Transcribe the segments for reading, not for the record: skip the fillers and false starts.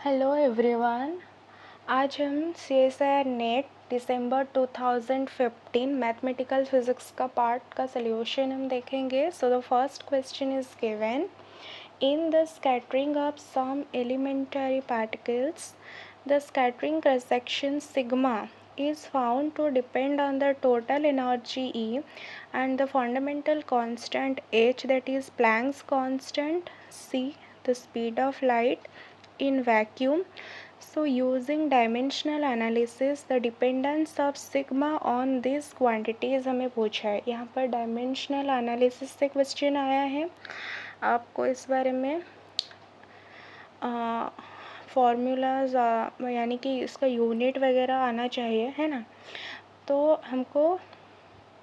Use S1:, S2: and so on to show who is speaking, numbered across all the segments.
S1: Hello everyone. आज हम CSIR NET दिसंबर 2015 मैथमेटिकल फिजिक्स का पार्ट का सॉल्यूशन हम देखेंगे। So the first question is given in the scattering of some elementary particles the scattering cross section sigma is found to depend on the total energy E and the fundamental constant h, that is Planck's constant, c the speed of light in vacuum. So using dimensional analysis the dependence of sigma on these quantities हमें पूछा है। यहाँ पर dimensional analysis से question आया है। आपको इस बारे में फॉर्मूलाज यानी कि इसका यूनिट वगैरह आना चाहिए, है ना। तो हमको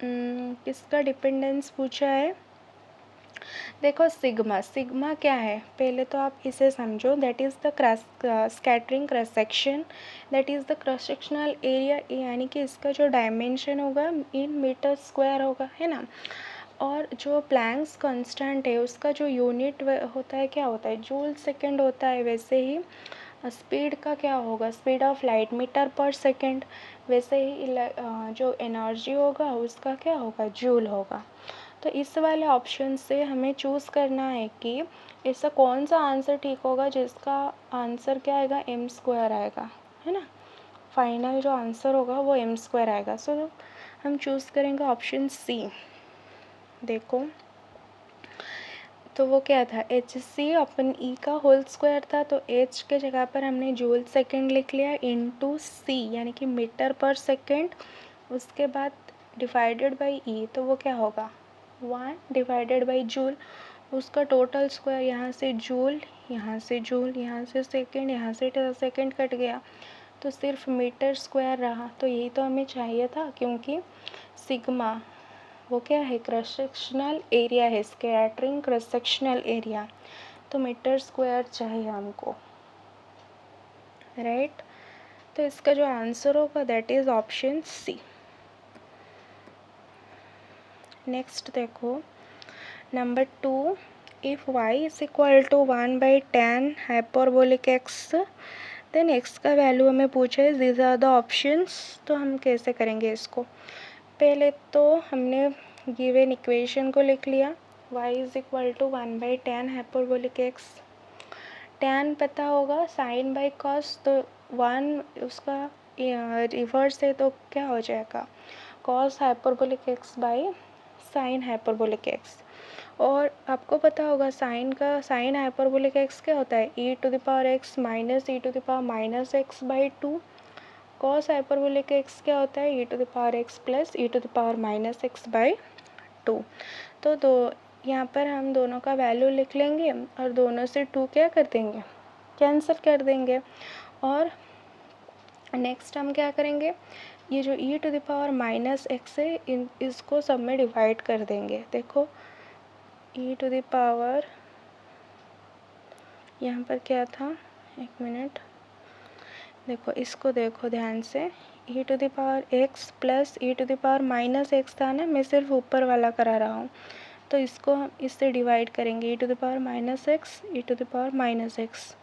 S1: किसका डिपेंडेंस पूछा है। देखो सिग्मा क्या है, पहले तो आप इसे समझो। That is the scattering cross section, that is the cross sectional area, यानी कि इसका जो डायमेंशन होगा इन मीटर स्क्वायर होगा, है ना। और जो प्लैंक्स कांस्टेंट है उसका जो यूनिट होता है, क्या होता है, जूल सेकेंड होता है। वैसे ही स्पीड का क्या होगा, स्पीड ऑफ लाइट मीटर पर सेकेंड। वैसे ही जो एनर्जी होगा उसका क्या होगा, जूल होगा। तो इस वाले ऑप्शन से हमें चूज़ करना है कि ऐसा कौन सा आंसर ठीक होगा जिसका आंसर क्या आएगा, एम स्क्वायर आएगा, है ना। फाइनल जो आंसर होगा वो एम स्क्वायर आएगा। सो हम चूज़ करेंगे ऑप्शन सी। देखो तो वो क्या था, एच सी अपन ई का होल स्क्वायर था, तो एच के जगह पर हमने जूल सेकेंड लिख लिया इनटू सी यानी कि मीटर पर सेकेंड। उसके बाद डिवाइडेड बाई ई, तो वो क्या होगा 1 डिवाइडेड बाई जूल। उसका टोटल स्क्वायर, यहाँ से जूल, यहाँ से जूल, यहाँ से सेकेंड, यहाँ से सेकेंड कट गया तो सिर्फ मीटर स्क्वायर रहा। तो यही तो हमें चाहिए था, क्योंकि सिग्मा वो क्या है, क्रॉस सेक्शनल एरिया है, स्कैटरिंग क्रॉस सेक्शनल एरिया, तो मीटर स्क्वायर चाहिए हमको, राइट। तो इसका जो आंसर होगा that is option C. Next देखो number 2, if y is equal to 1/tan hyperbolic x then x का वैल्यू हमें पूछा है। These are the options. तो हम कैसे करेंगे इसको, पहले तो हमने गिवन इक्वेशन को लिख लिया, y is equal to 1/tan hyperbolic x। tan पता होगा साइन बाई कॉस, तो 1 उसका रिवर्स है तो क्या हो जाएगा, cos hyperbolic x by sine hyperbolic x। और आपको पता होगा साइन हाइपरबोलिक x क्या होता है, e⁻x minus e⁻−x/2। Cos hyperbolic x क्या होता है, e⁻x प्लस e⁻x/2। तो यहाँ पर हम दोनों का वैल्यू लिख लेंगे और दोनों से 2 क्या कर देंगे, कैंसिल कर देंगे। और नेक्स्ट हम क्या करेंगे, ये जो e⁻−x है इसको सब में डिवाइड कर देंगे। देखो यहाँ पर क्या था, एक मिनट, देखो इसको देखो ध्यान से, e⁻x प्लस e⁻−x था ना, मैं सिर्फ ऊपर वाला करा रहा हूँ। तो इसको हम इससे डिवाइड करेंगे, e⁻−x e⁻−x,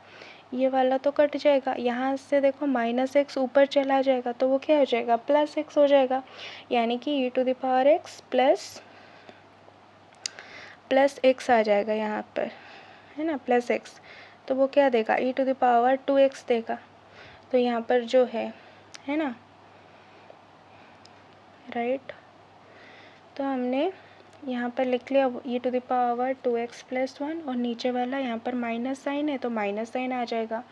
S1: ये वाला तो कट जाएगा। यहाँ से देखो -x ऊपर चला जाएगा तो वो क्या हो जाएगा, +x हो जाएगा, यानी कि e⁻x प्लस x आ जाएगा यहाँ पर, है ना, +x। तो वो क्या देगा, e⁻2x देगा। तो यहाँ पर जो है ना, राइट। तो हमने यहाँ पर लिख लिया e⁻2x + 1 और नीचे वाला यहाँ पर माइनस साइन है तो माइनस साइन आ जाएगा,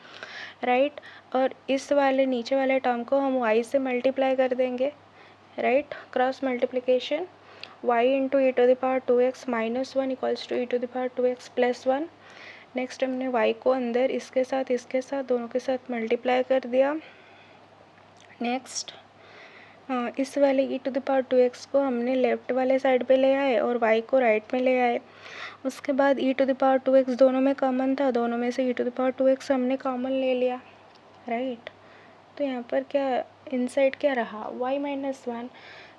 S1: राइट। और इस वाले नीचे वाले टर्म को हम y से मल्टीप्लाई कर देंगे, right, cross multiplication, y into e⁻2x - 1 equals to e⁻2x + 1। Next हमने y को अंदर इसके साथ दोनों के साथ मल्टीप्लाई कर दिया। नेक्स्ट इस वाले e⁻2x को हमने लेफ़्ट वाले साइड पे ले आए और y को राइट में ले आए। उसके बाद e⁻2x दोनों में कॉमन था, दोनों में से e⁻2x हमने कॉमन ले लिया, राइट। तो यहाँ पर क्या इनसाइड क्या रहा, y-1।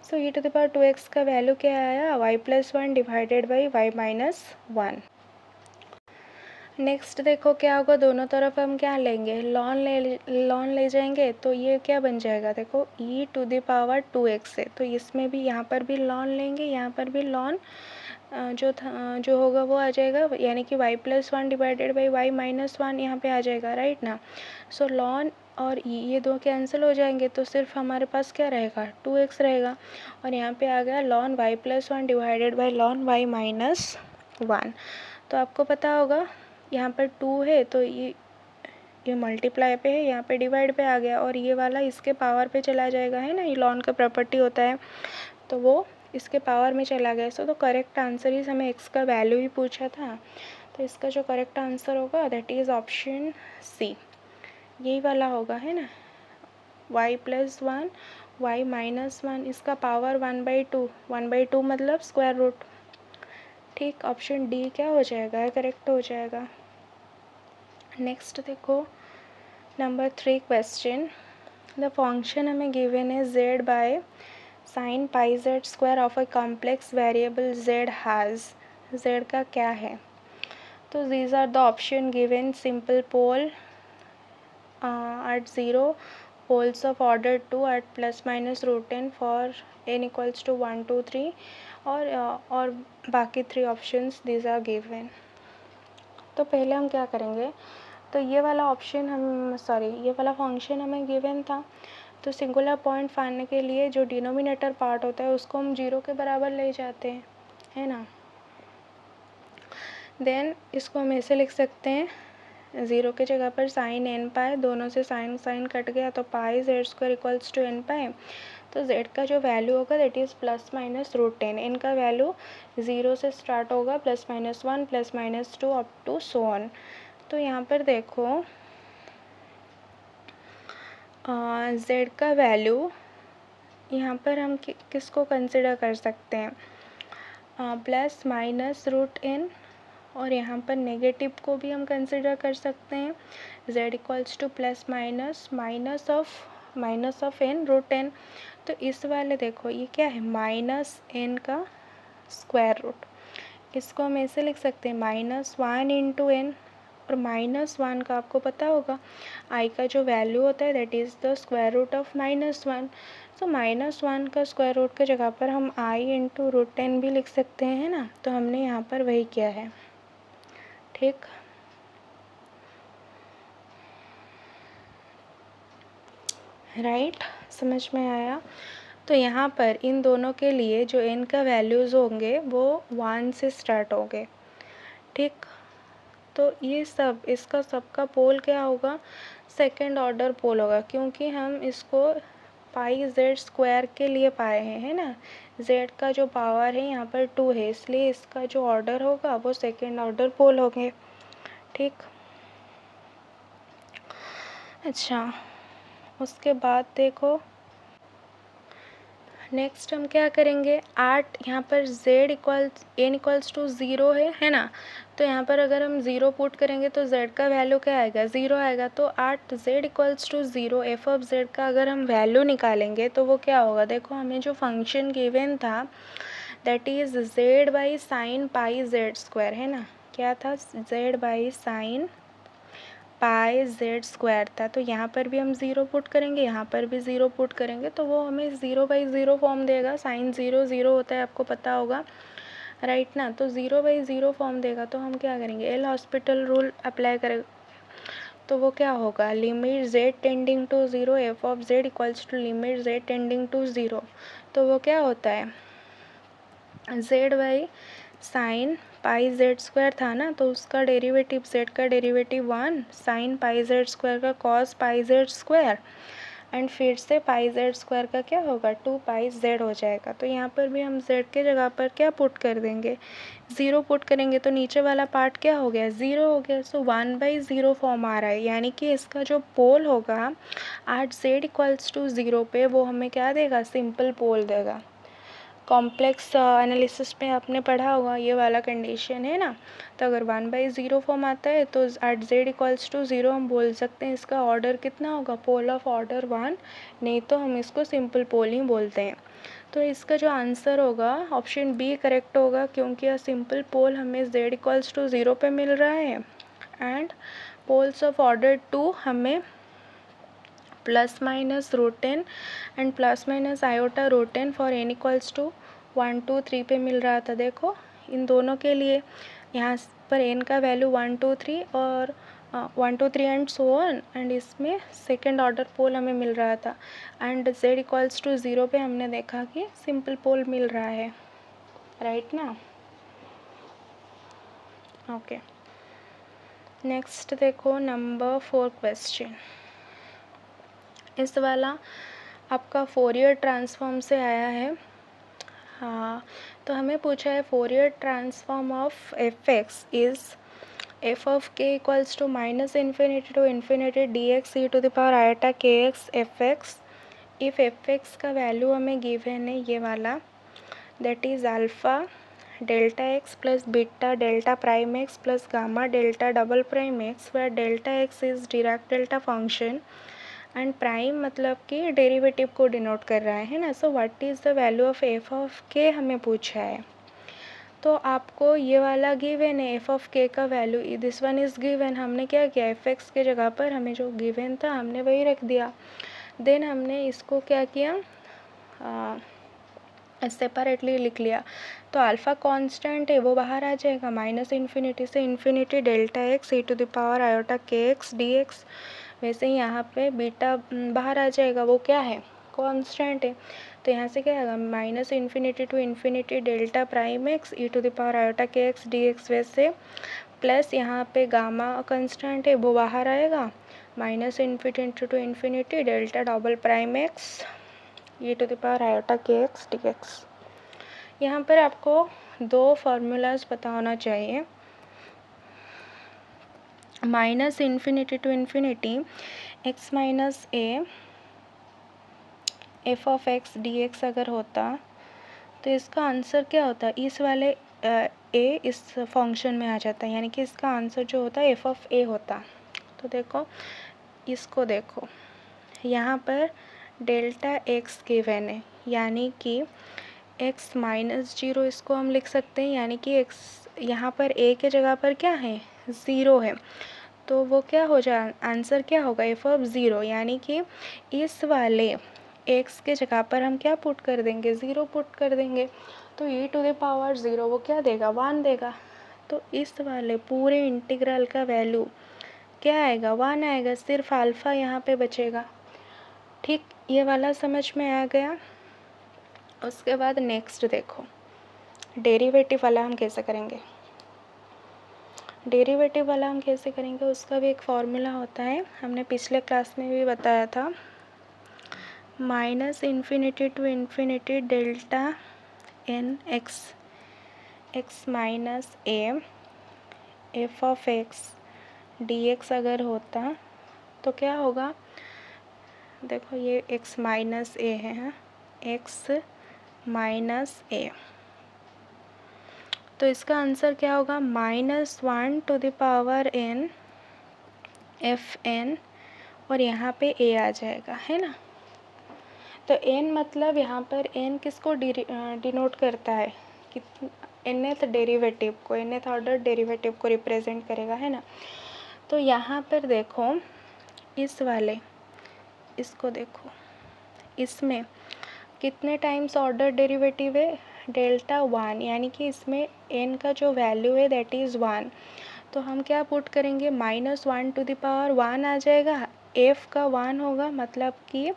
S1: सो e⁻2x का वैल्यू क्या आया, y + 1 divided by y - 1। Next देखो क्या होगा, दोनों तरफ हम क्या लेंगे, लॉन ले जाएंगे, तो ये क्या बन जाएगा, देखो e⁻2x है, तो इसमें भी यहाँ पर भी लॉन लेंगे, यहाँ पर भी लॉन जो होगा वो आ जाएगा, यानी कि y+1 डिवाइडेड बाई y-1 यहाँ पे आ जाएगा, राइट ना। सो लॉन और ये दो कैंसिल हो जाएंगे, तो सिर्फ हमारे पास क्या रहेगा, 2x रहेगा, और यहाँ पे आ गया lawn y+1 divided by lawn y-1। तो आपको पता होगा यहाँ पर 2 है, तो ये मल्टीप्लाई पे है, यहाँ पे डिवाइड पे आ गया, और ये वाला इसके पावर पे चला जाएगा, है ना, ये लॉन का प्रॉपर्टी होता है, तो वो इसके पावर में चला गया। सो तो करेक्ट आंसर इज, हमें एक्स का वैल्यू ही पूछा था, तो इसका जो करेक्ट आंसर होगा दैट इज़ ऑप्शन सी, यही वाला होगा, है ना, y+1 y-1, इसका पावर 1/2, 1/2 मतलब स्क्वायर रूट। ठीक, ऑप्शन डी क्या हो जाएगा, करेक्ट हो जाएगा। नेक्स्ट देखो नंबर 3 क्वेश्चन, द फंक्शन हमें गिवन है z by sin pi z square of a complex variable z has, z का क्या है, तो these are the option given, simple pole at 0, poles of order 2 at ±√10 for n equals to 1 2 3, और बाकी 3 options these are given. तो पहले हम क्या करेंगे, तो ये वाला ऑप्शन ये वाला फंक्शन हमें गिवन था, तो सिंगुलर पॉइंट फाइंड के लिए जो डिनोमिनेटर पार्ट होता है उसको हम 0 के बराबर ले जाते हैं, है ना। देन इसको हम ऐसे लिख सकते हैं, 0 की जगह पर साइन n पाए, दोनों से साइन कट गया, तो पाई z² इक्वल्स टू n पाए, तो z का जो वैल्यू होगा दैट इज़ ±√10, n का वैल्यू 0 से स्टार्ट होगा, +-1 +-2 अप टू सो ऑन। तो यहाँ पर देखो z का वैल्यू, यहाँ पर हम किसको कंसिडर कर सकते हैं, ±√n, और यहाँ पर नेगेटिव को भी हम कंसिडर कर सकते हैं, z equals to minus of n√n। तो इस वाले देखो ये क्या है, -n का स्क्वायर रूट, इसको हम ऐसे लिख सकते हैं -1 इंटू n, और -1 का आपको पता होगा i का जो वैल्यू होता है that is the square root of -1। So -1 का स्क्वायर रूट की जगह पर हम i इंटू √10 भी लिख सकते हैं, है ना, तो हमने यहाँ पर वही किया है। ठीक, राइट, समझ में आया। तो यहाँ पर इन दोनों के लिए जो n का वैल्यूज़ होंगे वो 1 से स्टार्ट होंगे। ठीक, तो ये सब, इसका सबका पोल क्या होगा, सेकंड ऑर्डर पोल होगा, क्योंकि हम इसको पाई z स्क्वायर के लिए पाए हैं, है ना, z का जो पावर है यहाँ पर 2 है, इसलिए इसका जो ऑर्डर होगा वो सेकंड ऑर्डर पोल होंगे। ठीक, अच्छा, उसके बाद देखो नेक्स्ट हम क्या करेंगे, 8 यहाँ पर n इक्वल्स टू 0 है ना, तो यहाँ पर अगर हम 0 पुट करेंगे तो z का वैल्यू क्या आएगा, 0 आएगा, तो 8 z equals to 0 f of z का अगर हम वैल्यू निकालेंगे तो वो क्या होगा, देखो हमें जो फंक्शन गिवन था that is z by sine pi z square, है ना, क्या था, z by sine pi z square था, तो यहाँ पर भी हम 0 पुट करेंगे, यहाँ पर भी 0 पुट करेंगे, तो वो हमें 0/0 फॉर्म देगा, साइन 0 0 होता है, आपको पता होगा, राइट ना, तो 0/0 फॉर्म देगा, तो हम क्या करेंगे, एल हॉस्पिटल रूल अप्लाई करेंगे, तो वो क्या होगा, limit z tending to 0 f of z equals to limit z tending to 0, तो वो क्या होता है, z by sine pi z square था ना, तो उसका डेरिवेटिव, z का derivative 1 sine pi z square का cos pi z square, and फिर से पाई z स्क्वायर का क्या होगा, 2 पाई z हो जाएगा। तो यहाँ पर भी हम z के जगह पर क्या पुट कर देंगे, 0 पुट करेंगे, तो नीचे वाला पार्ट क्या हो गया, 0 हो गया, सो 1/0 फॉर्म आ रहा है, यानी कि इसका जो पोल होगा 8 z इक्वल्स टू 0 पे, वो हमें क्या देगा, सिंपल पोल देगा। कॉम्प्लेक्स एनालिसिस में आपने पढ़ा होगा ये वाला कंडीशन, है ना, तो अगर 1/0 फॉर्म आता है तो एट z इक्वल्स टू 0 हम बोल सकते हैं इसका ऑर्डर कितना होगा, पोल ऑफ ऑर्डर 1, नहीं तो हम इसको सिंपल पोल ही बोलते हैं। तो इसका जो आंसर होगा ऑप्शन बी करेक्ट होगा, क्योंकि यह सिंपल पोल हमें z इक्वल्स टू 0 पे मिल रहा है, एंड पोल्स ऑफ ऑर्डर 2 हमें ±√10 and ±i/√10 for n equals to 1 2 3 पे मिल रहा था। देखो इन दोनों के लिए यहाँ पर n का वैल्यू 1 2 3 और 1 2 3 एंड सो ऑन, एंड इसमें सेकेंड ऑर्डर पोल हमें मिल रहा था। एंड z इक्वल्स टू 0 पे हमने देखा कि सिंपल पोल मिल रहा है, राइट ना। ओके, नेक्स्ट देखो नंबर 4 क्वेश्चन। इस वाला आपका फोरियर ट्रांसफॉर्म से आया है। हाँ, तो हमें पूछा है Fourier transform of F X is F of K equals to -∞ to ∞ dx e to the power iota के X F X if F X का वैल्यू हमें गिवन है ये वाला, that is alpha delta X plus beta delta prime x plus gamma delta double prime X, where delta X is Dirac delta function and prime मतलब कि derivative को denote कर रहा है ना। So what is the value of F of के हमें पूछा है। तो आपको ये वाला गिवन है एफ ऑफ के का value, this one is given. हमने क्या किया, एफ एक्स के जगह पर हमें जो गिवन था हमने वही रख दिया। देन हमने इसको क्या किया, सेपरेटली लिख लिया। तो अल्फ़ा कांस्टेंट है वो बाहर आ जाएगा, -∞ से infinity delta x e to the power iota के एक्स डी एक्स। वैसे ही यहाँ पे बीटा बाहर आ जाएगा, वो क्या है, कांस्टेंट है। तो यहाँ से क्या आएगा, -∞ to infinity delta prime x e to the power iota के एक्स डी एक्स। वैसे प्लस यहाँ पे गामा कांस्टेंट है वो बाहर आएगा, -∞ to infinity delta double prime x e to the power iota के एक्स डी एक्स। यहाँ पर आपको दो फार्मूलाज पता होना चाहिए। -∞ to infinity x minus a f of x d x अगर होता तो इसका आंसर क्या होता, इस वाले ए इस फंक्शन में आ जाता, यानी कि इसका आंसर जो होता है एफ ऑफ ए होता। तो देखो इसको देखो, यहाँ पर डेल्टा एक्स गिवन है, यानी कि x -0 इसको हम लिख सकते हैं, यानी कि x यहाँ पर a के जगह पर क्या है, 0 है। तो वो क्या हो जाए, आंसर क्या होगा, एफ ऑफ 0, यानी कि इस वाले x के जगह पर हम क्या पुट कर देंगे, 0 पुट कर देंगे। तो e टू द पावर 0 वो क्या देगा, 1 देगा। तो इस वाले पूरे इंटीग्रल का वैल्यू क्या आएगा, 1 आएगा, सिर्फ अल्फ़ा यहाँ पे बचेगा। ठीक, ये वाला समझ में आ गया। उसके बाद नेक्स्ट देखो, डेरिवेटिव वाला हम कैसे करेंगे। डेरिवेटिव वाला हम कैसे करेंगे, उसका भी एक फॉर्मूला होता है, हमने पिछले क्लास में भी बताया था। -∞ to infinity delta n x x minus a f of x d x अगर होता तो क्या होगा, देखो ये x माइनस ए है, x माइनस ए, तो इसका आंसर क्या होगा, -1 to the power n f n, और यहाँ पे a आ जाएगा, है ना। तो n मतलब यहाँ पर n किसको डिनोट करता है, कि nth डेरिवेटिव को, nth ऑर्डर डेरिवेटिव को रिप्रेजेंट करेगा, है ना। तो यहाँ पर देखो इस वाले, इसको देखो, इसमें कितने टाइम्स ऑर्डर डेरिवेटिव है, डेल्टा 1, यानी कि इसमें n का जो वैल्यू है दैट इज़ 1। तो हम क्या पुट करेंगे, -1 टू द पावर 1 आ जाएगा, f का 1 होगा, मतलब कि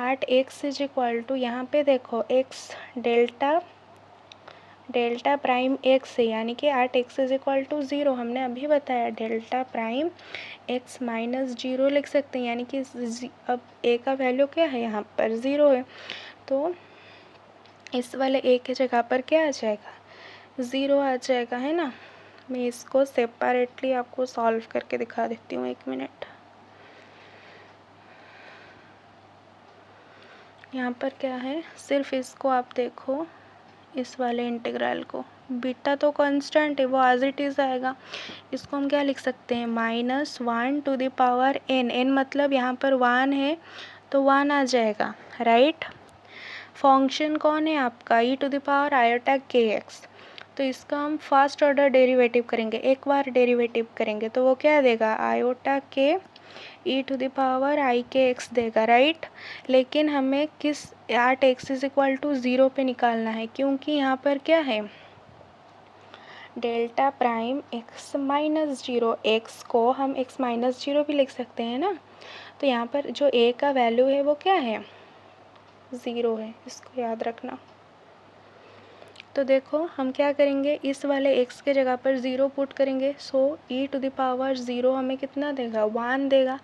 S1: 8x इज इक्वल टू, यहाँ पे देखो x डेल्टा प्राइम x है, यानी कि 8x इज इक्वल टू 0। हमने अभी बताया डेल्टा प्राइम x -0 लिख सकते हैं, यानी कि अब a का वैल्यू क्या है, यहाँ पर 0 है। तो इस वाले a के जगह पर क्या आ जाएगा, 0 आ जाएगा, है ना। मैं इसको सेपरेटली आपको सॉल्व करके दिखा देती हूँ, 1 मिनट। यहाँ पर क्या है, सिर्फ इसको आप देखो, इस वाले इंटीग्रल को, बीटा तो कांस्टेंट है वो एज इट इज़ आएगा। इसको हम क्या लिख सकते हैं, -1 to the power n, n मतलब यहाँ पर 1 है तो 1 आ जाएगा, राइट। फंक्शन कौन है आपका, e to the power iota के एक्स। तो इसका हम फर्स्ट ऑर्डर डेरिवेटिव करेंगे, एक बार डेरिवेटिव करेंगे तो वो क्या देगा, iota k e to the power i k x देगा, राइट। लेकिन हमें किस at x is equal to 0 पे निकालना है, क्योंकि यहाँ पर क्या है, delta prime x minus 0, x को हम एक्स माइनस 0 भी लिख सकते हैं ना। तो यहाँ पर जो ए का वैल्यू है वो क्या है, 0 है, इसको याद रखना। तो देखो हम क्या करेंगे, इस वाले x के जगह पर 0 पुट करेंगे, सो e टू द पावर 0 हमें कितना देगा, 1 देगा,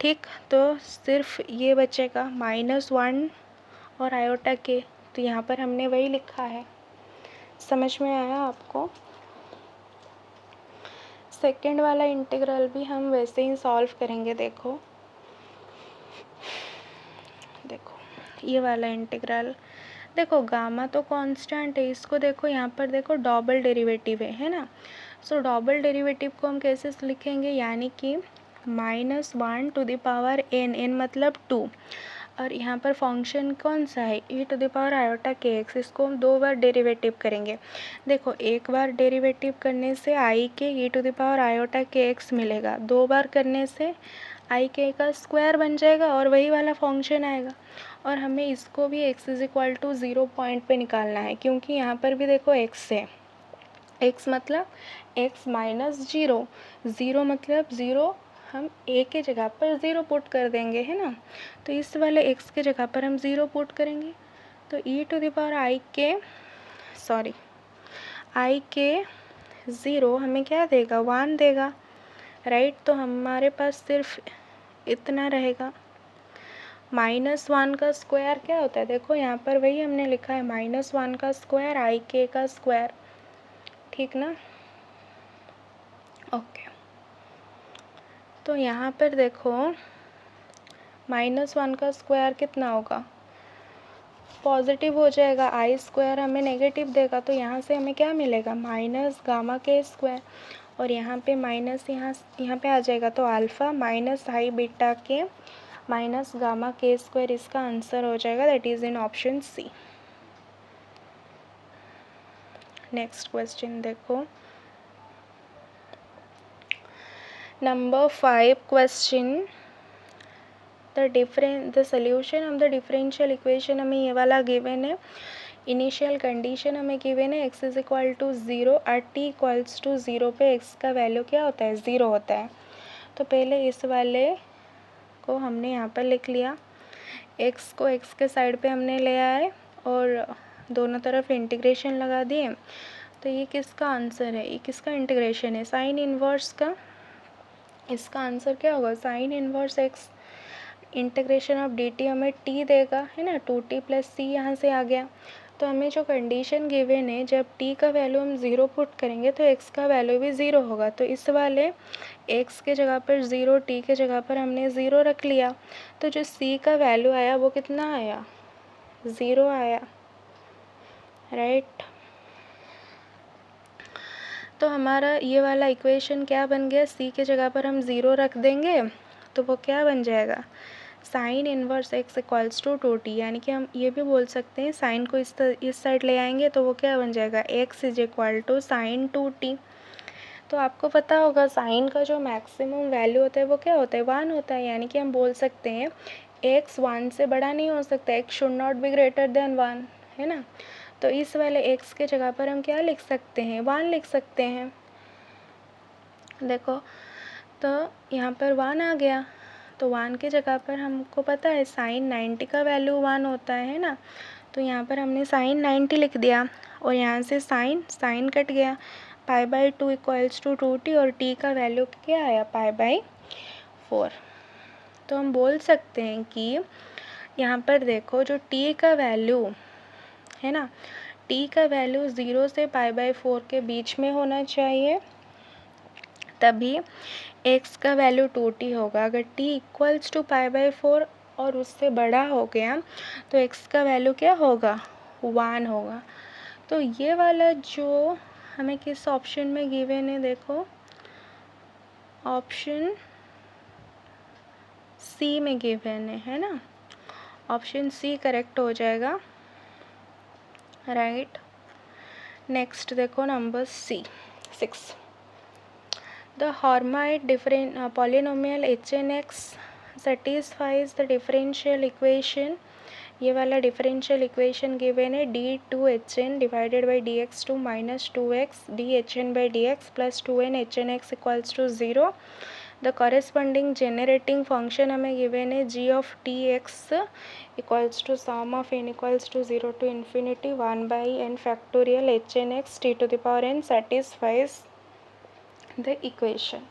S1: ठीक। तो सिर्फ ये बचेगा -1 और आयोटा के, तो यहाँ पर हमने वही लिखा है। समझ में आया आपको। सेकंड वाला इंटीग्रल भी हम वैसे ही सॉल्व करेंगे। देखो ये वाला इंटीग्रल, देखो गामा तो कांस्टेंट है, इसको देखो यहाँ पर देखो डबल डेरिवेटिव है ना। सो डबल डेरिवेटिव को हम कैसे लिखेंगे, यानी कि -1 टू द पावर n मतलब 2, और यहाँ पर फंक्शन कौन सा है, e to the power iota के एक्स, इसको हम 2 बार डेरिवेटिव करेंगे। देखो एक बार डेरिवेटिव करने से i के e to the power iota के एक्स मिलेगा, 2 बार करने से आई के का स्क्वायर बन जाएगा और वही वाला फंक्शन आएगा। और हमें इसको भी x is equal to 0 point पे निकालना है, क्योंकि यहाँ पर भी देखो x है, x मतलब x माइनस 0, 0 मतलब 0, हम a के जगह पर 0 पुट कर देंगे, है ना। तो इस वाले x के जगह पर हम 0 पुट करेंगे, तो e to the power i के 0 हमें क्या देगा, 1 देगा, राइट। तो हमारे पास सिर्फ इतना रहेगा। -1 का स्क्वायर क्या होता है, देखो यहाँ पर वही हमने लिखा है, -1 का स्क्वायर आई के का स्क्वायर, ठीक ना। ओके, तो यहाँ पर देखो -1 का स्क्वायर कितना होगा, पॉजिटिव हो जाएगा, आई स्क्वायर हमें नेगेटिव देगा, तो यहाँ से हमें क्या मिलेगा, माइनस गामा के स्क्वायर, और यहाँ पे माइनस यहाँ पे आ जाएगा, तो alpha minus I beta K minus gamma K square, इसका आंसर हो जाएगा, that is in option C. Next question देखो, number 5 question, the solution of the differential equation हमें ये वाला गिवन है। इनिशियल कंडीशन हमें गिवन है x इज इक्वल टू 0 और t इक्वल्स टू 0 पे x का वैल्यू क्या होता है, 0 होता है। तो पहले इस वाले को हमने यहाँ पर लिख लिया, x को x के साइड पे हमने ले आए और दोनों तरफ इंटीग्रेशन लगा दिए। तो ये किसका आंसर है, ये किसका इंटीग्रेशन है, साइन इन्वर्स का। इसका आंसर क्या होगा, sign inverse x integration of dt हमें t देगा, है ना, 2t प्लस c यहाँ से आ गया। तो हमें जो कंडीशन गिवन है, जब t का वैल्यू हम 0 पुट करेंगे तो x का वैल्यू भी 0 होगा। तो इस वाले x के जगह पर 0, t के जगह पर हमने 0 रख लिया, तो जो c का वैल्यू आया वो कितना आया, 0 आया, राइट। तो हमारा ये वाला इक्वेशन क्या बन गया, c के जगह पर हम 0 रख देंगे तो वो क्या बन जाएगा, sine inverse x equals to 2t, यानी कि हम ये भी बोल सकते हैं साइन को इस साइड ले आएंगे तो वो क्या बन जाएगा, x is equal to sine 2t। तो आपको पता होगा साइन का जो मैक्सिमम वैल्यू होता है वो क्या होता है, 1 होता है, यानी कि हम बोल सकते हैं x 1 से बड़ा नहीं हो सकता, x should not be greater than 1, है ना। तो इस वाले x के जगह पर हम क्या लिख सकते हैं, 1 लिख सकते हैं। देखो तो यहाँ पर 1 आ गया, तो 1 के जगह पर हमको पता है साइन 90 का वैल्यू 1 होता है ना। तो यहाँ पर हमने साइन 90 लिख दिया, और यहाँ से साइन कट गया, π/2 इक्वल्स टू 2t, और t का वैल्यू क्या आया, π/4। तो हम बोल सकते हैं कि यहाँ पर देखो जो t का वैल्यू है ना, t का वैल्यू 0 से π/4 के बीच में होना चाहिए, तभी x का वैल्यू 2t होगा। अगर t इक्वल्स टू π/4 और उससे बड़ा हो गया तो x का वैल्यू क्या होगा, 1 होगा। तो ये वाला जो हमें किस ऑप्शन में गिवन है, देखो ऑप्शन सी में गिवन है ना, ऑप्शन सी करेक्ट हो जाएगा, राइट। नेक्स्ट देखो number C 6, the Hermite different polynomial HNX satisfies the differential equation. ये वाला डिफरेंशियल इक्वेशन गिवन है d2hn divided by dx2 minus 2x dhn by dx plus 2n hn x equals to 0। The corresponding generating function हमें given है g of T X equals to sum of n equals to 0 to infinity 1 by n factorial hn x t to the power n satisfies the equation.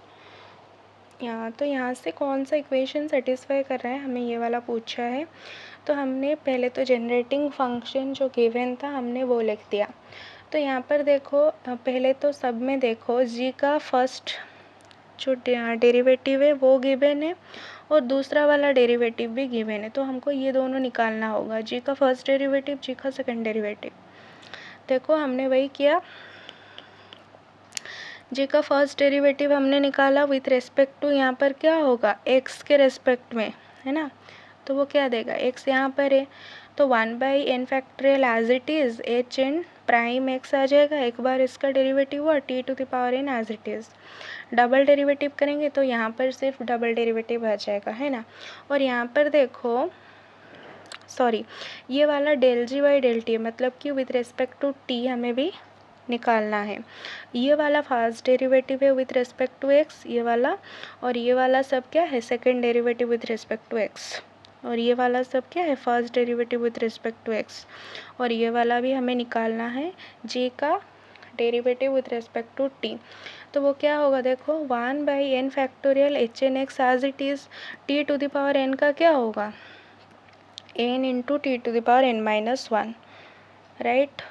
S1: यहाँ से कौन सा equation satisfy कर रहा है, हमें ये वाला पूछा है। तो हमने पहले तो जनरेटिंग फंक्शन जो गिवन था हमने वो लिख दिया। तो यहाँ पर देखो पहले तो सब में देखो g का फर्स्ट जो डेरिवेटिव है वो गिवन है और दूसरा वाला डेरिवेटिव भी गिवन है। तो हमको ये दोनों निकालना होगा, g का फर्स्ट डेरिवेटिव, g का सेकंड डेरिवेटिव। देखो हमने वही किया, जी का फर्स्ट डेरिवेटिव हमने निकाला विथ रेस्पेक्ट टू, यहाँ पर क्या होगा x के रेस्पेक्ट में, है ना। तो वो क्या देगा, x यहाँ पर है तो 1 by n factorial as it is h n prime x आ जाएगा। एक बार इसका डेरिवेटिव हुआ t to the power n as it is. Double derivative करेंगे तो यहाँ पर सिर्फ डबल डेरिवेटिव आ जाएगा, है ना। और यहाँ पर देखो सॉरी ये वाला del g by del t मतलब कि विथ रेस्पेक्ट टू t हमें भी निकालना है। ये वाला फर्स्ट डेरिवेटिव है विथ रेस्पेक्ट टू x ये वाला, और ये वाला सब क्या है second derivative with respect to x, और ये वाला सब क्या है first derivative with respect to x, और ये वाला भी हमें निकालना है g का derivative with respect to t। तो वो क्या होगा देखो 1 by n factorial h N x as it is t to the power n का क्या होगा n into t to the power n minus 1, right.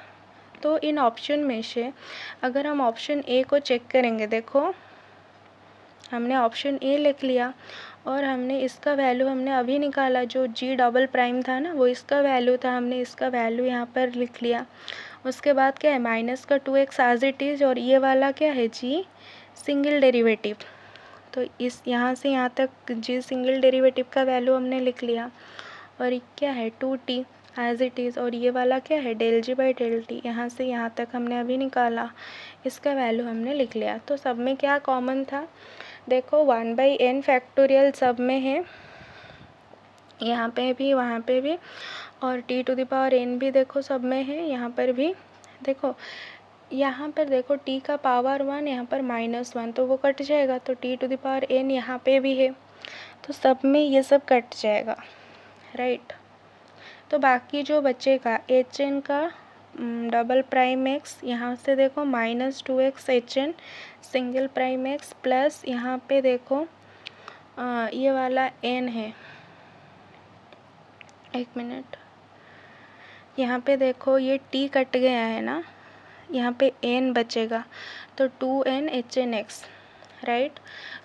S1: तो इन ऑप्शन में से अगर हम ऑप्शन ए को चेक करेंगे, देखो हमने ऑप्शन ए लिख लिया और हमने इसका वैल्यू हमने अभी निकाला, जो जी डबल प्राइम था ना वो इसका वैल्यू था, हमने इसका वैल्यू यहाँ पर लिख लिया। उसके बाद क्या है माइनस का 2x एज इट इज़, और ये वाला क्या है जी सिंगल डेरिवेटिव। तो इस यहाँ से यहाँ तक जी सिंगल डेरिवेटिव का वैल्यू हमने लिख लिया, और क्या है 2t एज इट इज़, और ये वाला क्या है del g by del t, यहाँ से यहाँ तक हमने अभी निकाला, इसका वैल्यू हमने लिख लिया। तो सब में क्या कॉमन था, देखो 1 बाई एन फैक्टोरियल सब में है, यहाँ पे भी वहाँ पे भी, और t to the power n भी देखो सब में है, यहाँ पर भी देखो, यहाँ पर देखो t का पावर 1 यहाँ पर -1 तो वो कट जाएगा, तो t to the power n यहाँ पे भी है, तो सब में ये सब कट जाएगा, राइट। तो बाकी जो बचेगा एच एन का डबल प्राइम एक्स, यहाँ से देखो -2x h n single prime x plus यहाँ पे देखो ये वाला n है, एक मिनट, यहाँ पे देखो ये t कट गया है ना, यहाँ पे n बचेगा तो 2n H N X, right.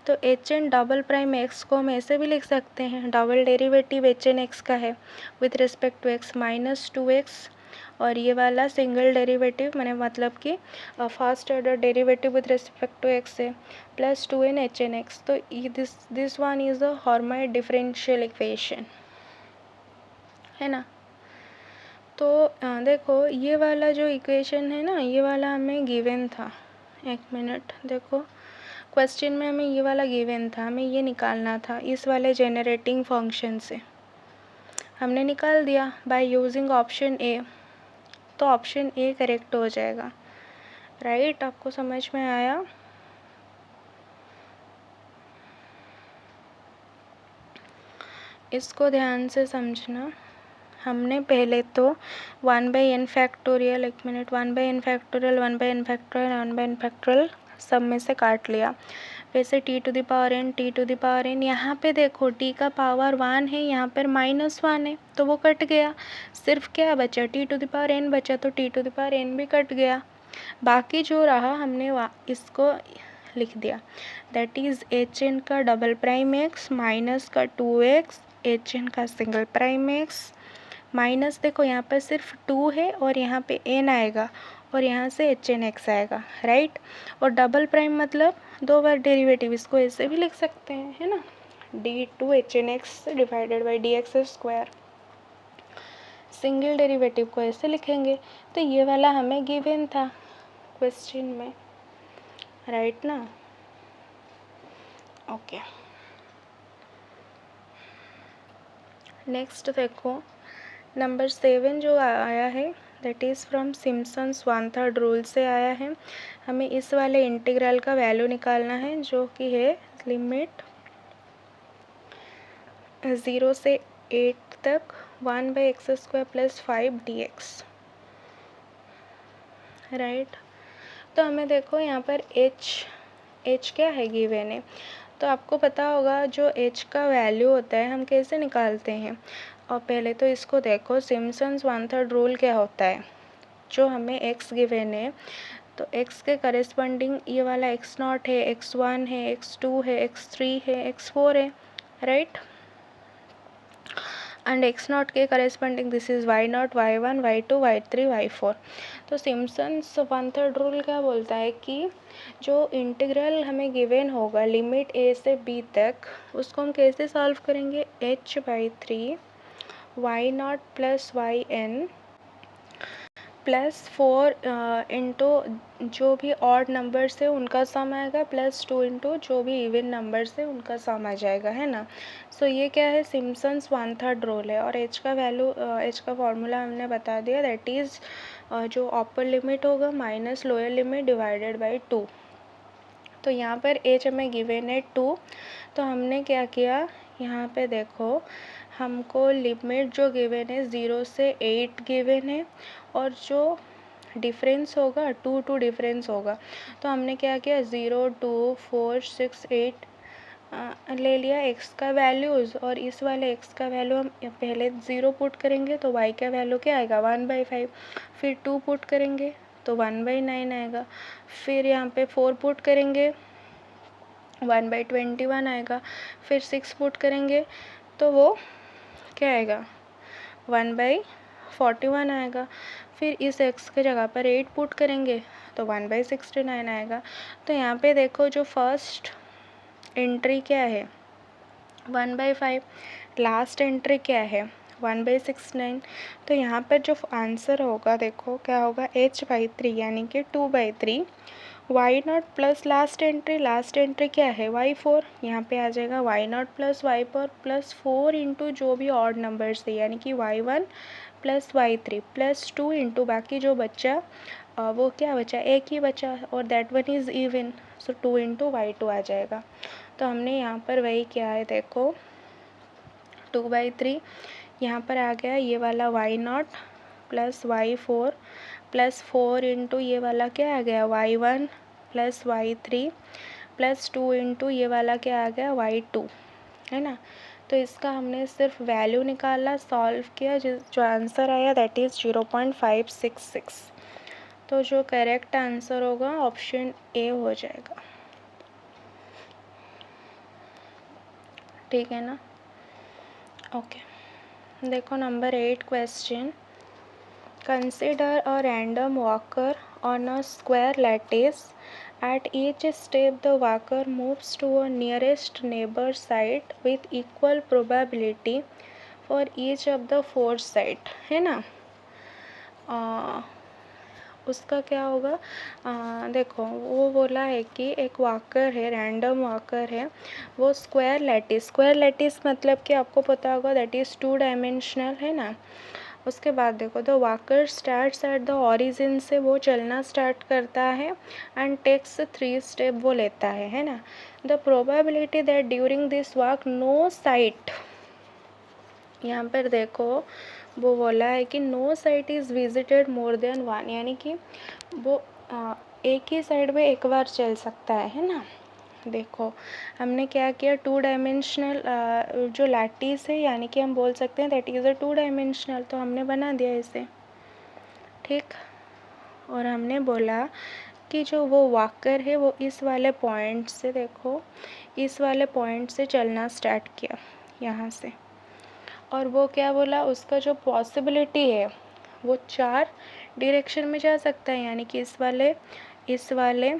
S1: तो H N double prime X को हम ऐसे भी लिख सकते हैं, double derivative H N X का है with respect to x -2x, और ये वाला सिंगल डेरिवेटिव मैंने मतलब कि first order derivative with respect to X है plus 2n H N X. तो this one is the Hermite differential equation, है ना। तो देखो ये वाला जो इक्वेशन है ना ये वाला हमें गिवन था, एक मिनट देखो क्वेश्चन में हमें ये वाला गिवन था, हमें ये निकालना था इस वाले जेनरेटिंग फंक्शन से, हमने निकाल दिया बाय यूजिंग ऑप्शन ए। तो ऑप्शन ए करेक्ट हो जाएगा, राइट। आपको समझ में आया। इसको ध्यान से समझना। हमने पहले तो 1 बाई एन फैक्टोरियल, एक minute, 1 by n factorial 1 by n factorial 1 by n factorial सब में से काट लिया, वैसे t to the power n t to the power n, यहाँ पे देखो टी का पावर 1 है, यहाँ पर -1 है तो वो कट गया, सिर्फ क्या बचा t to the power n बचा, तो t to the power n भी कट गया। बाकी जो रहा हमने इसको लिख दिया, दैट इज़ एच एन का डबल प्राइम एक्स माइनस का 2x एच एन का सिंगल प्राइम एक्स माइनस, देखो यहाँ पर सिर्फ 2 है और यहाँ पे n आएगा और यहाँ से एच एन एक्स आएगा, राइट। और डबल प्राइम मतलब 2 बार डेरिवेटिव, इसको ऐसे भी लिख सकते हैं, है ना, d2 h N x divided by d x square. Single derivative को ऐसे लिखेंगे। तो ये वाला हमें गिवन था, क्वेश्चन में, राइट ना? ओके, नेक्स्ट देखो नंबर 7 जो आया है that is from Simpson's 1/3 rule से आया है। हमें इस वाले इंटीग्रल का वैल्यू निकालना है जो कि है लिमिट 0 से 8 तक 1/x² + 5 dx, राइट। तो हमें देखो यहाँ पर h क्या है गिवन है, तो आपको पता होगा जो h का वैल्यू होता है हम कैसे निकालते हैं। और पहले तो इसको देखो, सिम्पसन्स 1/3 रूल क्या होता है, जो हमें x गिवन है तो x के करस्पॉन्डिंग ये वाला x0 है, x1 है, x2 है, x3 है, x4 है, राइट। एंड x0 के corresponding this is y0, y1, y2, y3, y4। तो सिम्पसन्स 1/3 रूल क्या बोलता है कि जो इंटीग्रल हमें गिवन होगा लिमिट a से b तक, उसको हम कैसे सॉल्व करेंगे, h/3 y0 + yn +4 इंटू जो भी ऑड नंबर्स है उनका सम आएगा, +2 इंटू जो भी इवन नंबर्स है उनका सम आ जाएगा, है ना। सो ये क्या है, सिम्पसन्स 1/3 रूल है। और h का वैल्यू, h का फॉर्मूला हमने बता दिया, दैट इज़ जो अपर लिमिट होगा minus lower limit divided by 2। तो यहाँ पर h हमें गिवन है 2, तो हमने क्या किया, यहाँ पे देखो हमको लिमिट जो गिवन है 0 से 8 गिवन है और जो डिफरेंस होगा 2 डिफरेंस होगा। तो हमने क्या किया, 0, 2, 4, 6, 8 ले लिया x का वैल्यूज़, और इस वाले x का वैल्यू हम पहले 0 पुट करेंगे तो y का वैल्यू क्या आएगा, 1/5। फिर 2 पुट करेंगे तो 1/9 आएगा। फिर यहाँ पे 4 पुट करेंगे 1/21 आएगा। फिर 6 पुट करेंगे तो वो क्या आएगा, 1/41 आएगा। फिर इस x के जगह पर 8 पुट करेंगे तो 1/69 आएगा। तो यहाँ पे देखो जो फर्स्ट एंट्री क्या है 1/5, लास्ट एंट्री क्या है 1/69। तो यहाँ पर जो आंसर होगा देखो क्या होगा, h/3 यानी कि 2/3 y0 प्लस लास्ट एंट्री क्या है y4, यहाँ पे आ जाएगा y0 + y4 + 4 इंटू जो भी ऑड नंबर्स थे यानी कि y1 + y3 + 2 इंटू बाकी जो बच्चा वो क्या बचा, एक ही बचा और that one is even, so 2 into y2 आ जाएगा। तो हमने यहाँ पर वही किया है, देखो 2/3 यहाँ पर आ गया, ये वाला y0 + y4 + 4 इंटू ये वाला क्या आ गया y1 + y3 + 2 इंटू ये वाला क्या आ गया y2, है ना। तो इसका हमने सिर्फ वैल्यू निकाला, सॉल्व किया, जो आंसर आया दैट इज़ 0.566। तो जो करेक्ट आंसर होगा ऑप्शन ए हो जाएगा, ठीक है ना। ओके, देखो number 8 question, consider a random walker on a square lattice. At each step, the walker moves to a nearest neighbor site with equal probability for each of the 4 sites, है ना। उसका क्या होगा, देखो वो बोला है कि एक वॉकर है, रैंडम वॉकर है, वो स्क्वायर लैटिस मतलब कि आपको पता होगा दैट इज़ 2 डायमेंशनल, है ना। उसके बाद देखो the walker starts at the origin से वो चलना स्टार्ट करता है एंड टेक्स 3 स्टेप वो लेता है ना। The probability that during this walk no site, यहाँ पर देखो वो बोला है कि no site is visited more than 1, यानी कि वो एक ही साइड में एक बार चल सकता है ना। देखो हमने क्या किया, 2 डायमेंशनल जो लैटिस है यानी कि हम बोल सकते हैं दैट इज़ अ 2 डायमेंशनल, तो हमने बना दिया इसे, ठीक। और हमने बोला कि जो वो वॉकर है वो इस वाले पॉइंट से, देखो इस वाले पॉइंट से चलना स्टार्ट किया यहाँ से, और वो क्या बोला, उसका जो पॉसिबिलिटी है वो 4 डायरेक्शन में जा सकता है, यानी कि इस वाले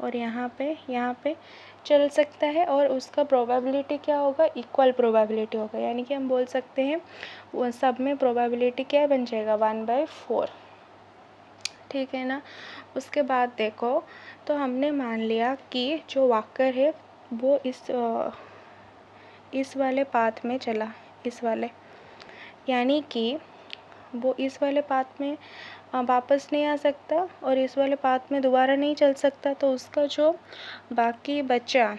S1: और यहाँ पे चल सकता है, और उसका प्रोबेबिलिटी क्या होगा, इक्वल प्रोबेबिलिटी होगा, यानी कि हम बोल सकते हैं वो सब में प्रोबेबिलिटी क्या बन जाएगा 1/4, ठीक है ना। उसके बाद देखो, तो हमने मान लिया कि जो वॉकर है वो इस वाले पाथ में चला, इस वाले, यानी कि वो इस वाले पाथ में वापस नहीं आ सकता और इस वाले पाथ में दोबारा नहीं चल सकता। तो उसका जो बाकी बचा,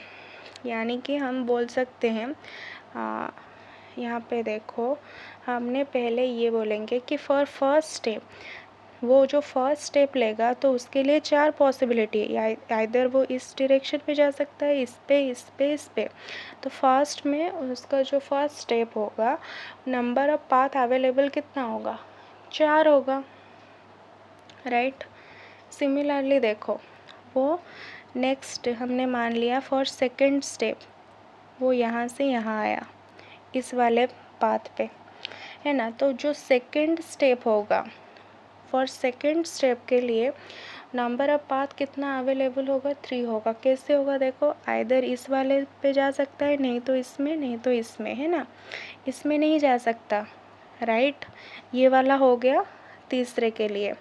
S1: यानी कि हम बोल सकते हैं यहाँ पे देखो, हमने पहले ये बोलेंगे कि फॉर फर्स्ट स्टेप, वो जो फर्स्ट स्टेप लेगा तो उसके लिए 4 पॉसिबिलिटी है, आइदर वो इस डायरेक्शन पे जा सकता है, इस पे, इस पे, इस पे। तो फर्स्ट में उसका जो फर्स्ट स्टेप होगा, नंबर ऑफ पाथ अवेलेबल कितना होगा, 4 होगा, राइट। सिमिलरली देखो, वो नेक्स्ट हमने मान लिया फॉर सेकंड स्टेप, वो यहाँ से यहाँ आया इस वाले पाथ पे, है ना। तो जो सेकंड स्टेप होगा, फॉर सेकंड स्टेप के लिए नंबर ऑफ पाथ कितना अवेलेबल होगा, 3 होगा। कैसे होगा देखो, आइदर इस वाले पे जा सकता है, नहीं तो इसमें, नहीं तो इसमें, है ना। इसमें नहीं जा सकता, राइट। ये वाला हो गया तीसरे के लिए।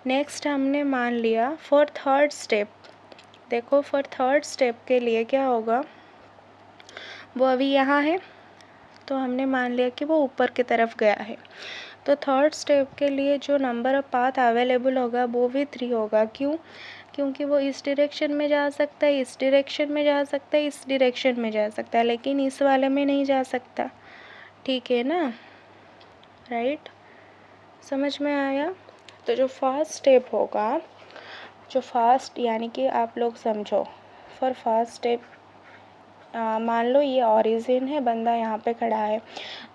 S1: नेक्स्ट हमने मान लिया फॉर थर्ड स्टेप, देखो फॉर थर्ड स्टेप के लिए क्या होगा, वो अभी यहाँ है तो हमने मान लिया कि वो ऊपर की तरफ गया है। तो थर्ड स्टेप के लिए जो नंबर ऑफ पाथ अवेलेबल होगा वो भी 3 होगा। क्यों? क्योंकि वो इस डायरेक्शन में जा सकता है, इस डायरेक्शन में जा सकता है, इस डायरेक्शन में जा सकता है, लेकिन इस वाले में नहीं जा सकता। ठीक है ना, राइट। समझ में आया। तो जो फर्स्ट स्टेप होगा, जो फर्स्ट, यानी कि आप लोग समझो, फॉर फर्स्ट स्टेप मान लो ये ओरिजिन है, बंदा यहाँ पे खड़ा है,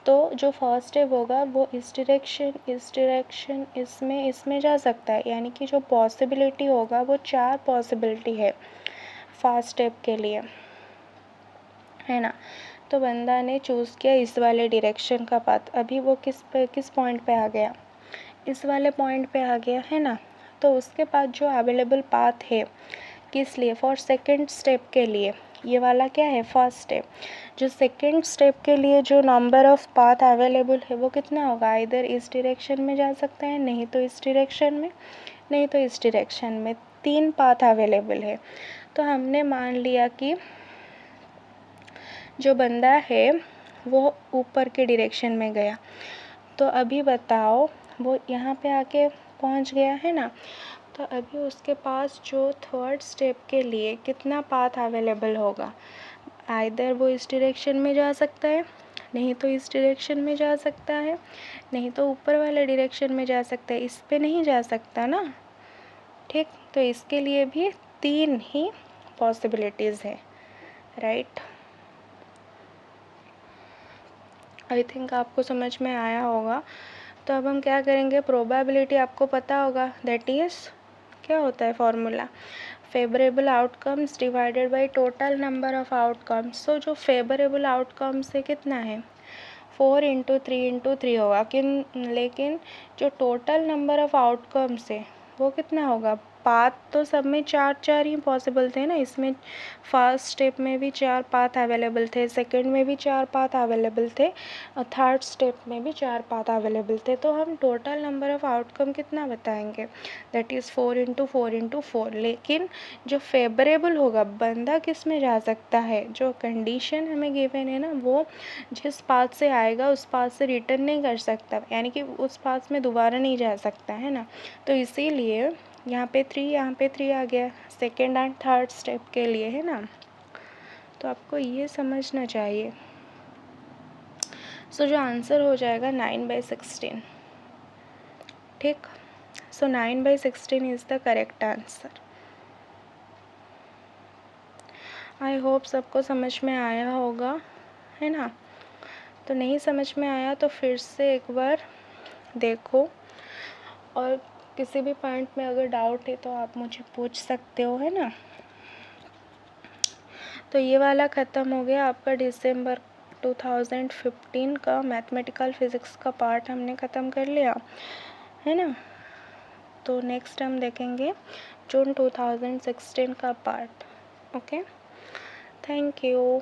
S1: तो जो फर्स्ट स्टेप होगा वो इस डायरेक्शन, इस डायरेक्शन, इसमें, इसमें जा सकता है, यानी कि जो पॉसिबिलिटी होगा वो 4 पॉसिबिलिटी है फर्स्ट स्टेप के लिए, है ना। तो बंदा ने चूज़ किया इस वाले डायरेक्शन का पाथ, अभी वो किस पॉइंट पे आ गया, इस वाले पॉइंट पे आ गया, है ना। तो उसके बाद जो अवेलेबल पाथ है किस लिए, फॉर सेकंड स्टेप के लिए, ये वाला क्या है, फर्स्ट स्टेप। जो सेकंड स्टेप के लिए जो नंबर ऑफ पाथ अवेलेबल है वो कितना होगा, इधर इस डायरेक्शन में जा सकता है, नहीं तो इस डायरेक्शन में, नहीं तो इस डायरेक्शन में, 3 पाथ अवेलेबल है। तो हमने मान लिया कि जो बंदा है वो ऊपर के डायरेक्शन में गया। तो अभी बताओ, वो यहाँ पे आके पहुँच गया, है ना। तो अभी उसके पास जो थर्ड स्टेप के लिए कितना पाथ अवेलेबल होगा, आइदर वो इस डायरेक्शन में जा सकता है, नहीं तो इस डायरेक्शन में जा सकता है, नहीं तो ऊपर वाले डायरेक्शन में जा सकता है, इस पे नहीं जा सकता ना, ठीक। तो इसके लिए भी 3 ही पॉसिबिलिटीज़ है, राइट। आई थिंक आपको समझ में आया होगा। तो अब हम क्या करेंगे, प्रोबेबिलिटी आपको पता होगा, दैट इज़ क्या होता है formula, favourable outcomes divided by total number of outcomes. तो जो फेवरेबल आउटकम्स है कितना है, 4 × 3 × 3 होगा, लेकिन जो टोटल नंबर ऑफ आउटकम्स है वो कितना होगा, पाथ तो सब में 4 ही पॉसिबल थे ना, इसमें फर्स्ट स्टेप में भी 4 पाथ अवेलेबल थे, सेकंड में भी 4 पाथ अवेलेबल थे, और थर्ड स्टेप में भी 4 पाथ अवेलेबल थे। तो हम टोटल नंबर ऑफ आउटकम कितना बताएंगे, दैट इज़ 4 × 4 × 4। लेकिन जो फेवरेबल होगा, बंदा किस में जा सकता है, जो कंडीशन हमें गिवन है ना, वो जिस पाथ से आएगा उस पाथ से रिटर्न नहीं कर सकता, यानी कि उस पाथ में दोबारा नहीं जा सकता, है ना। तो इसीलिए यहाँ पे 3, यहाँ पे 3 आ गया सेकेंड एंड थर्ड स्टेप के लिए, है ना। तो आपको ये समझना चाहिए। सो जो आंसर हो जाएगा 9/16, ठीक। सो 9/16 is the correct answer. I hope सबको समझ में आया होगा, है ना। तो नहीं समझ में आया तो फिर से एक बार देखो, और किसी भी पॉइंट में अगर डाउट है तो आप मुझे पूछ सकते हो, है ना। तो ये वाला ख़त्म हो गया आपका दिसंबर 2015 का मैथमेटिकल फिज़िक्स का पार्ट हमने ख़त्म कर लिया, है ना। तो नेक्स्ट हम देखेंगे जून 2016 का पार्ट। Okay, thank you.